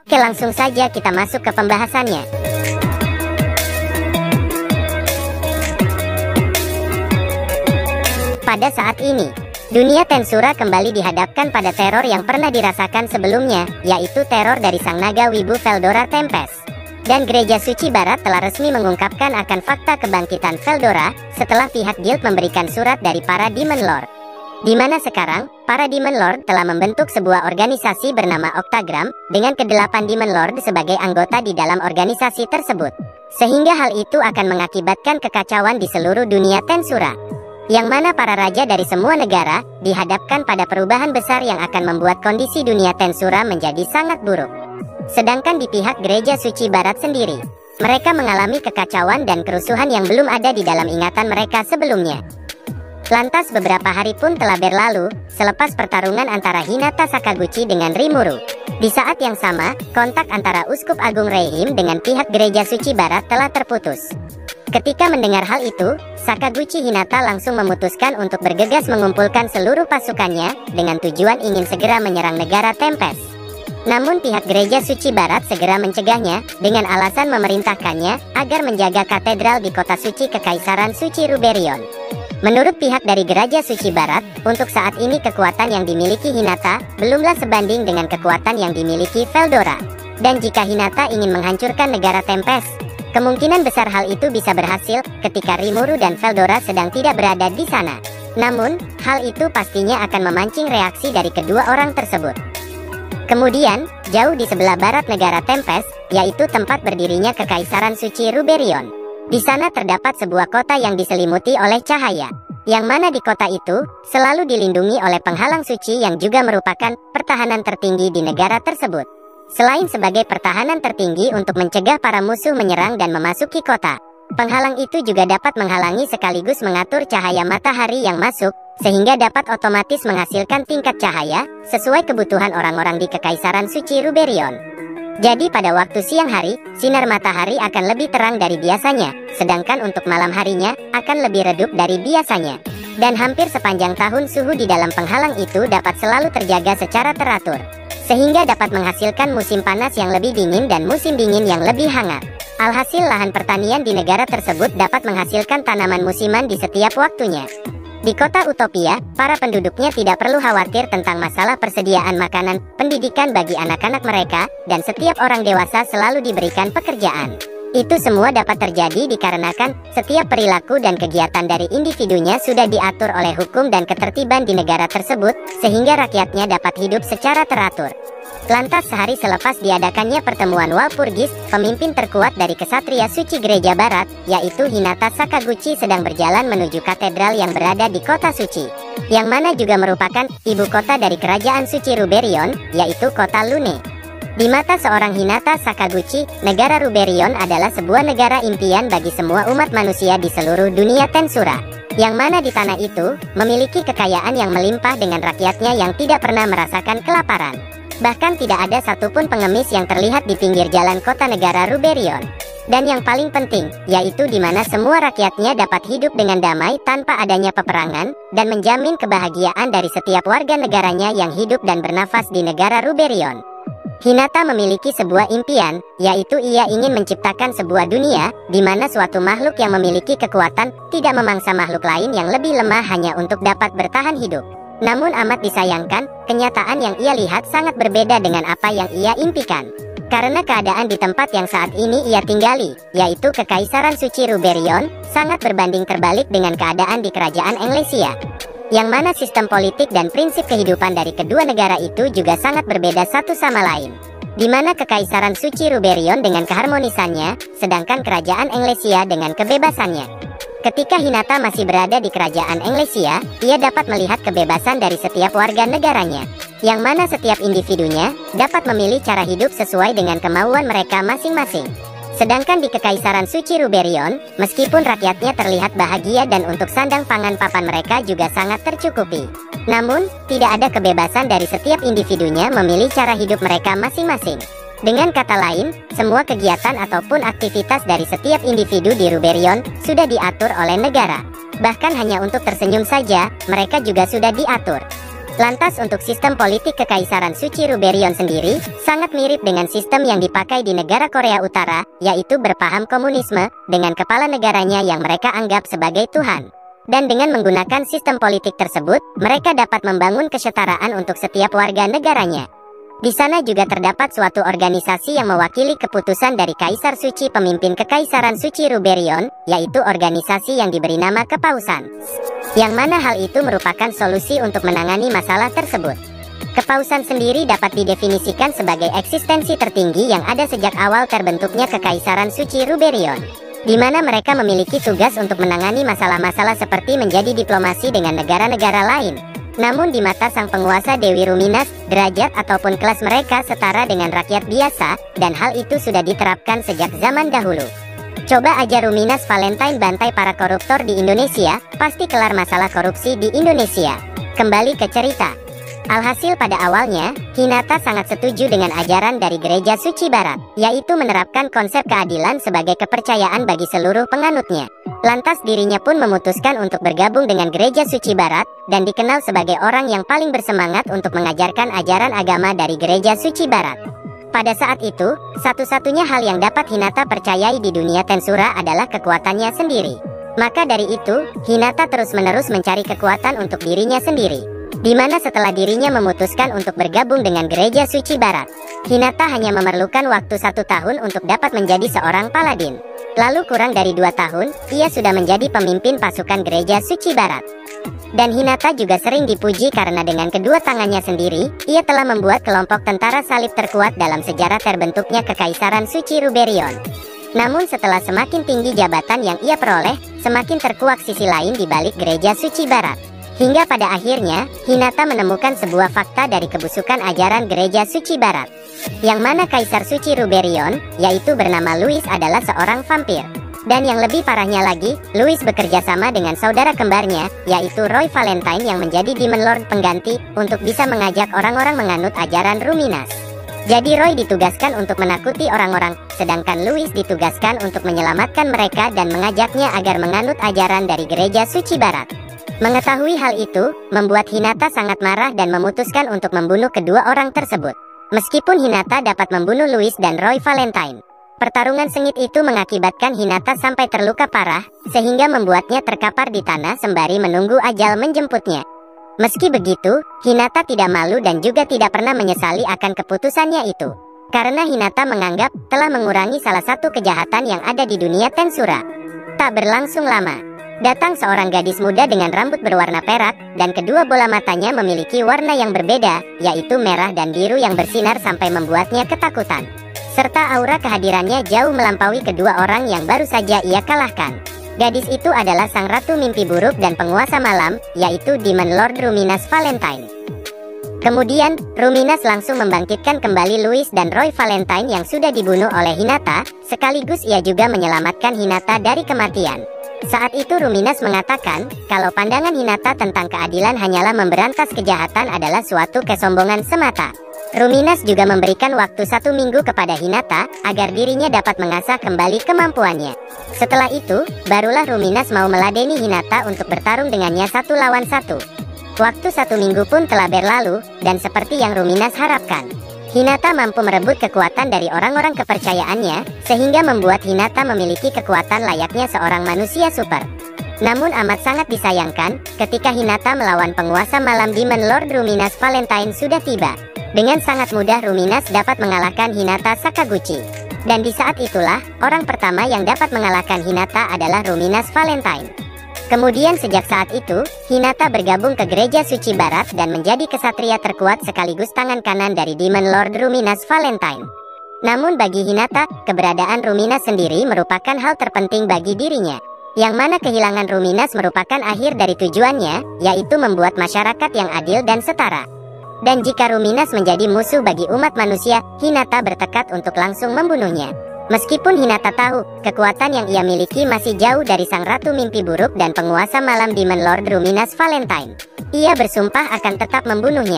Oke, langsung saja kita masuk ke pembahasannya. Pada saat ini, dunia Tensura kembali dihadapkan pada teror yang pernah dirasakan sebelumnya, yaitu teror dari sang naga wibu Veldora Tempest. Dan Gereja Suci Barat telah resmi mengungkapkan akan fakta kebangkitan Veldora setelah pihak guild memberikan surat dari para Demon Lord. Di mana sekarang, para Demon Lord telah membentuk sebuah organisasi bernama Octagram dengan ke-8 Demon Lord sebagai anggota di dalam organisasi tersebut. Sehingga hal itu akan mengakibatkan kekacauan di seluruh dunia Tensura. Yang mana para raja dari semua negara dihadapkan pada perubahan besar yang akan membuat kondisi dunia Tensura menjadi sangat buruk. Sedangkan di pihak Gereja Suci Barat sendiri, mereka mengalami kekacauan dan kerusuhan yang belum ada di dalam ingatan mereka sebelumnya. Lantas beberapa hari pun telah berlalu, selepas pertarungan antara Hinata Sakaguchi dengan Rimuru. Di saat yang sama, kontak antara Uskup Agung Reihim dengan pihak Gereja Suci Barat telah terputus. Ketika mendengar hal itu, Sakaguchi Hinata langsung memutuskan untuk bergegas mengumpulkan seluruh pasukannya, dengan tujuan ingin segera menyerang negara Tempest. Namun pihak Gereja Suci Barat segera mencegahnya, dengan alasan memerintahkannya, agar menjaga katedral di kota suci Kekaisaran Suci Ruberion. Menurut pihak dari Gereja Suci Barat, untuk saat ini kekuatan yang dimiliki Hinata belumlah sebanding dengan kekuatan yang dimiliki Veldora. Dan jika Hinata ingin menghancurkan negara Tempest, kemungkinan besar hal itu bisa berhasil ketika Rimuru dan Veldora sedang tidak berada di sana. Namun, hal itu pastinya akan memancing reaksi dari kedua orang tersebut. Kemudian, jauh di sebelah barat negara Tempest, yaitu tempat berdirinya Kekaisaran Suci Ruberion. Di sana terdapat sebuah kota yang diselimuti oleh cahaya, yang mana di kota itu selalu dilindungi oleh penghalang suci yang juga merupakan pertahanan tertinggi di negara tersebut. Selain sebagai pertahanan tertinggi untuk mencegah para musuh menyerang dan memasuki kota, penghalang itu juga dapat menghalangi sekaligus mengatur cahaya matahari yang masuk, sehingga dapat otomatis menghasilkan tingkat cahaya sesuai kebutuhan orang-orang di Kekaisaran Suci Ruberion. Jadi pada waktu siang hari, sinar matahari akan lebih terang dari biasanya, sedangkan untuk malam harinya akan lebih redup dari biasanya. Dan hampir sepanjang tahun suhu di dalam penghalang itu dapat selalu terjaga secara teratur, sehingga dapat menghasilkan musim panas yang lebih dingin dan musim dingin yang lebih hangat. Alhasil lahan pertanian di negara tersebut dapat menghasilkan tanaman musiman di setiap waktunya. Di kota Utopia, para penduduknya tidak perlu khawatir tentang masalah persediaan makanan, pendidikan bagi anak-anak mereka, dan setiap orang dewasa selalu diberikan pekerjaan. Itu semua dapat terjadi dikarenakan setiap perilaku dan kegiatan dari individunya sudah diatur oleh hukum dan ketertiban di negara tersebut, sehingga rakyatnya dapat hidup secara teratur. Lantas sehari selepas diadakannya pertemuan Walpurgis, pemimpin terkuat dari Kesatria Suci Gereja Barat, yaitu Hinata Sakaguchi sedang berjalan menuju katedral yang berada di kota suci, yang mana juga merupakan ibu kota dari kerajaan suci Ruberion, yaitu kota Lune. Di mata seorang Hinata Sakaguchi, negara Ruberion adalah sebuah negara impian bagi semua umat manusia di seluruh dunia Tensura, yang mana di tanah itu memiliki kekayaan yang melimpah dengan rakyatnya yang tidak pernah merasakan kelaparan. Bahkan tidak ada satupun pengemis yang terlihat di pinggir jalan kota negara Ruberion. Dan yang paling penting, yaitu di mana semua rakyatnya dapat hidup dengan damai tanpa adanya peperangan, dan menjamin kebahagiaan dari setiap warga negaranya yang hidup dan bernafas di negara Ruberion. Hinata memiliki sebuah impian, yaitu ia ingin menciptakan sebuah dunia, di mana suatu makhluk yang memiliki kekuatan, tidak memangsa makhluk lain yang lebih lemah hanya untuk dapat bertahan hidup. Namun amat disayangkan, kenyataan yang ia lihat sangat berbeda dengan apa yang ia impikan. Karena keadaan di tempat yang saat ini ia tinggali, yaitu Kekaisaran Suci Ruberion, sangat berbanding terbalik dengan keadaan di Kerajaan Englesia. Yang mana sistem politik dan prinsip kehidupan dari kedua negara itu juga sangat berbeda satu sama lain. Di mana Kekaisaran Suci Ruberion dengan keharmonisannya, sedangkan Kerajaan Englesia dengan kebebasannya. Ketika Hinata masih berada di Kerajaan Englesia, ia dapat melihat kebebasan dari setiap warga negaranya, yang mana setiap individunya dapat memilih cara hidup sesuai dengan kemauan mereka masing-masing. Sedangkan di Kekaisaran Suci Ruberion, meskipun rakyatnya terlihat bahagia dan untuk sandang pangan papan mereka juga sangat tercukupi, namun tidak ada kebebasan dari setiap individunya memilih cara hidup mereka masing-masing. Dengan kata lain, semua kegiatan ataupun aktivitas dari setiap individu di Ruberion sudah diatur oleh negara. Bahkan hanya untuk tersenyum saja, mereka juga sudah diatur. Lantas untuk sistem politik Kekaisaran Suci Ruberion sendiri, sangat mirip dengan sistem yang dipakai di negara Korea Utara, yaitu berpaham komunisme, dengan kepala negaranya yang mereka anggap sebagai Tuhan. Dan dengan menggunakan sistem politik tersebut, mereka dapat membangun kesetaraan untuk setiap warga negaranya. Di sana juga terdapat suatu organisasi yang mewakili keputusan dari Kaisar Suci pemimpin Kekaisaran Suci Ruberion, yaitu organisasi yang diberi nama Kepausan. Yang mana hal itu merupakan solusi untuk menangani masalah tersebut. Kepausan sendiri dapat didefinisikan sebagai eksistensi tertinggi yang ada sejak awal terbentuknya Kekaisaran Suci Ruberion, di mana mereka memiliki tugas untuk menangani masalah-masalah seperti menjadi diplomasi dengan negara-negara lain. Namun di mata sang penguasa Dewi Ruminas, derajat ataupun kelas mereka setara dengan rakyat biasa, dan hal itu sudah diterapkan sejak zaman dahulu. Coba aja Ruminas Valentine bantai para koruptor di Indonesia, pasti kelar masalah korupsi di Indonesia. Kembali ke cerita. Alhasil pada awalnya, Hinata sangat setuju dengan ajaran dari Gereja Suci Barat, yaitu menerapkan konsep keadilan sebagai kepercayaan bagi seluruh penganutnya. Lantas dirinya pun memutuskan untuk bergabung dengan Gereja Suci Barat, dan dikenal sebagai orang yang paling bersemangat untuk mengajarkan ajaran agama dari Gereja Suci Barat. Pada saat itu, satu-satunya hal yang dapat Hinata percayai di dunia Tensura adalah kekuatannya sendiri. Maka dari itu, Hinata terus-menerus mencari kekuatan untuk dirinya sendiri. Di mana setelah dirinya memutuskan untuk bergabung dengan Gereja Suci Barat, Hinata hanya memerlukan waktu 1 tahun untuk dapat menjadi seorang paladin. Lalu kurang dari 2 tahun, ia sudah menjadi pemimpin pasukan Gereja Suci Barat. Dan Hinata juga sering dipuji karena dengan kedua tangannya sendiri, ia telah membuat kelompok tentara salib terkuat dalam sejarah terbentuknya Kekaisaran Suci Ruberion. Namun setelah semakin tinggi jabatan yang ia peroleh, semakin terkuak sisi lain di balik Gereja Suci Barat. Hingga pada akhirnya, Hinata menemukan sebuah fakta dari kebusukan ajaran Gereja Suci Barat. Yang mana Kaisar Suci Ruberion, yaitu bernama Louis adalah seorang vampir. Dan yang lebih parahnya lagi, Louis bekerja sama dengan saudara kembarnya, yaitu Roy Valentine yang menjadi Demon Lord pengganti, untuk bisa mengajak orang-orang menganut ajaran Ruminas. Jadi Roy ditugaskan untuk menakuti orang-orang, sedangkan Louis ditugaskan untuk menyelamatkan mereka dan mengajaknya agar menganut ajaran dari Gereja Suci Barat. Mengetahui hal itu, membuat Hinata sangat marah dan memutuskan untuk membunuh kedua orang tersebut. Meskipun Hinata dapat membunuh Louis dan Roy Valentine, pertarungan sengit itu mengakibatkan Hinata sampai terluka parah, sehingga membuatnya terkapar di tanah sembari menunggu ajal menjemputnya. Meski begitu, Hinata tidak malu dan juga tidak pernah menyesali akan keputusannya itu. Karena Hinata menganggap telah mengurangi salah satu kejahatan yang ada di dunia Tensura. Tak berlangsung lama, datang seorang gadis muda dengan rambut berwarna perak, dan kedua bola matanya memiliki warna yang berbeda, yaitu merah dan biru yang bersinar sampai membuatnya ketakutan. Serta aura kehadirannya jauh melampaui kedua orang yang baru saja ia kalahkan. Gadis itu adalah sang ratu mimpi buruk dan penguasa malam, yaitu Demon Lord Ruminas Valentine. Kemudian, Ruminas langsung membangkitkan kembali Louis dan Roy Valentine yang sudah dibunuh oleh Hinata, sekaligus ia juga menyelamatkan Hinata dari kematian. Saat itu Ruminas mengatakan, kalau pandangan Hinata tentang keadilan hanyalah memberantas kejahatan adalah suatu kesombongan semata. Ruminas juga memberikan waktu 1 minggu kepada Hinata, agar dirinya dapat mengasah kembali kemampuannya. Setelah itu, barulah Ruminas mau meladeni Hinata untuk bertarung dengannya 1 lawan 1. Waktu 1 minggu pun telah berlalu, dan seperti yang Ruminas harapkan, Hinata mampu merebut kekuatan dari orang-orang kepercayaannya, sehingga membuat Hinata memiliki kekuatan layaknya seorang manusia super. Namun amat sangat disayangkan, ketika Hinata melawan penguasa malam Demon Lord Ruminas Valentine sudah tiba. Dengan sangat mudah Ruminas dapat mengalahkan Hinata Sakaguchi. Dan di saat itulah, orang pertama yang dapat mengalahkan Hinata adalah Ruminas Valentine. Kemudian sejak saat itu, Hinata bergabung ke Gereja Suci Barat dan menjadi kesatria terkuat sekaligus tangan kanan dari Demon Lord Ruminas Valentine. Namun bagi Hinata, keberadaan Ruminas sendiri merupakan hal terpenting bagi dirinya. Yang mana kehilangan Ruminas merupakan akhir dari tujuannya, yaitu membuat masyarakat yang adil dan setara. Dan jika Ruminas menjadi musuh bagi umat manusia, Hinata bertekad untuk langsung membunuhnya. Meskipun Hinata tahu, kekuatan yang ia miliki masih jauh dari sang ratu mimpi buruk dan penguasa malam Demon Lord Ruminas Valentine, ia bersumpah akan tetap membunuhnya.